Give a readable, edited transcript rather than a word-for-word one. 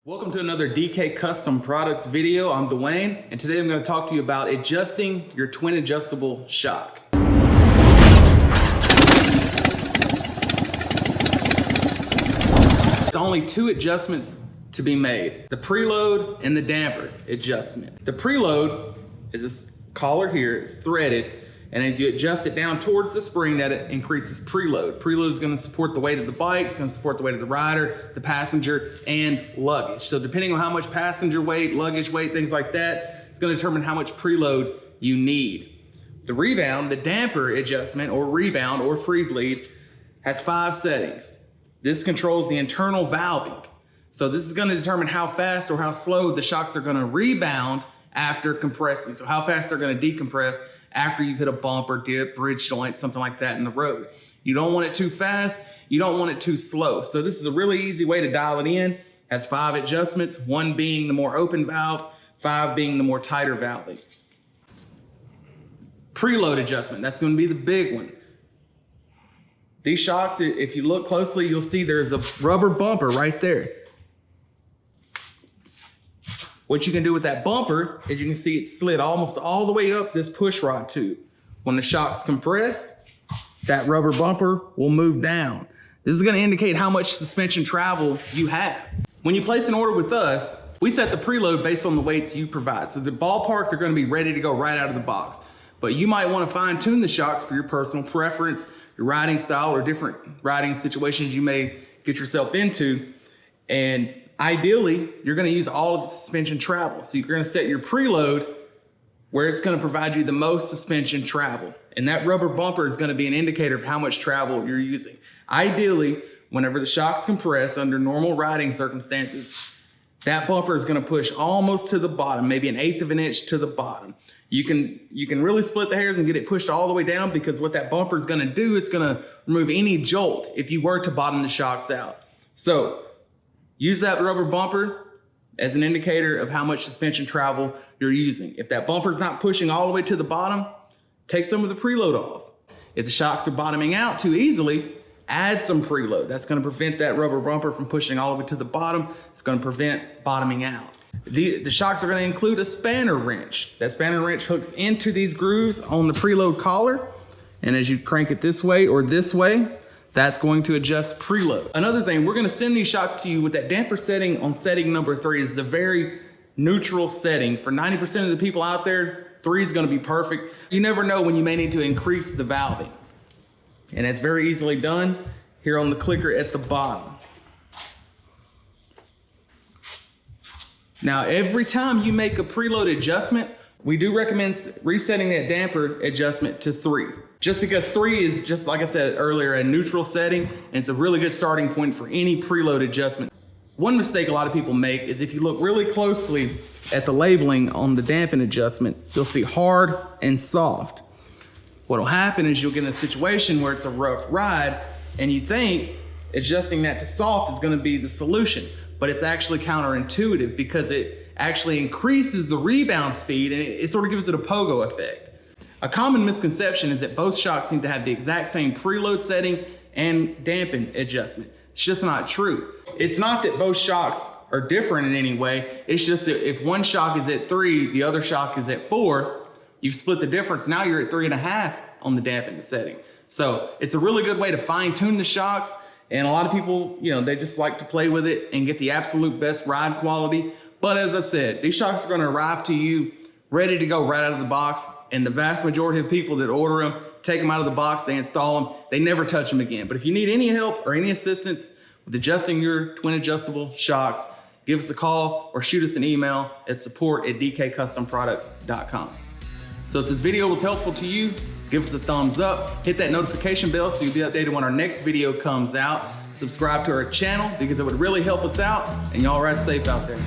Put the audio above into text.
Welcome to another DK Custom Products video. I'm Dwayne, and today I'm going to talk to you about adjusting your twin adjustable shock. There's only two adjustments to be made: the preload and the damper adjustment. The preload is this collar here, it's threaded, and as you adjust it down towards the spring, that it increases preload. Preload is going to support the weight of the bike, it's going to support the weight of the rider, the passenger, and luggage. So depending on how much passenger weight, luggage weight, things like that, it's going to determine how much preload you need. The rebound, the damper adjustment, or rebound, or free bleed, has 5 settings. This controls the internal valving. So this is going to determine how fast or how slow the shocks are going to rebound after compressing. So how fast they're going to decompress after you hit a bump or dip, bridge joint, something like that in the road. You don't want it too fast, you don't want it too slow. So this is a really easy way to dial it in. It has 5 adjustments, 1 being the more open valve, 5 being the more tighter valving. Preload adjustment, that's going to be the big one. These shocks, if you look closely, you'll see there's a rubber bumper right there. What you can do with that bumper is you can see it's slid almost all the way up this push rod tube. When the shocks compress, that rubber bumper will move down. This is going to indicate how much suspension travel you have. When you place an order with us, we set the preload based on the weights you provide. So the ballpark, they're going to be ready to go right out of the box. But you might want to fine tune the shocks for your personal preference, your riding style, or different riding situations you may get yourself into. And ideally, you're going to use all of the suspension travel. So you're going to set your preload where it's going to provide you the most suspension travel. And that rubber bumper is going to be an indicator of how much travel you're using. Ideally, whenever the shocks compress under normal riding circumstances, that bumper is going to push almost to the bottom, maybe 1/8 of an inch to the bottom. You can really split the hairs and get it pushed all the way down, because what that bumper is going to do, it's going to remove any jolt if you were to bottom the shocks out. So use that rubber bumper as an indicator of how much suspension travel you're using. If that bumper is not pushing all the way to the bottom, take some of the preload off. If the shocks are bottoming out too easily, add some preload. That's going to prevent that rubber bumper from pushing all the way to the bottom. It's going to prevent bottoming out. The shocks are going to include a spanner wrench. That spanner wrench hooks into these grooves on the preload collar, and as you crank it this way or this way, that's going to adjust preload. Another thing, we're going to send these shocks to you with that damper setting on setting number 3. It's a very neutral setting. For 90% of the people out there, 3 is going to be perfect. You never know when you may need to increase the valving. And that's very easily done here on the clicker at the bottom. Now, every time you make a preload adjustment, we do recommend resetting that damper adjustment to 3. Just because 3 is, just like I said earlier, a neutral setting, and it's a really good starting point for any preload adjustment. One mistake a lot of people make is if you look really closely at the labeling on the dampen adjustment, you'll see hard and soft. What'll happen is you'll get in a situation where it's a rough ride and you think adjusting that to soft is going to be the solution, but it's actually counterintuitive, because it actually increases the rebound speed and it sort of gives it a pogo effect. A common misconception is that both shocks need to have the exact same preload setting and dampen adjustment. It's just not true. It's not that both shocks are different in any way. It's just that if one shock is at 3, the other shock is at 4, you've split the difference. Now you're at 3.5 on the dampen setting. So it's a really good way to fine tune the shocks. And a lot of people, they just like to play with it and get the absolute best ride quality. But as I said, these shocks are going to arrive to you ready to go right out of the box. And the vast majority of people that order them, take them out of the box, they install them, they never touch them again. But if you need any help or any assistance with adjusting your twin adjustable shocks, give us a call or shoot us an email at support@dkcustomproducts.com. So if this video was helpful to you, give us a thumbs up, hit that notification bell so you'll be updated when our next video comes out. Subscribe to our channel because it would really help us out, and y'all ride safe out there.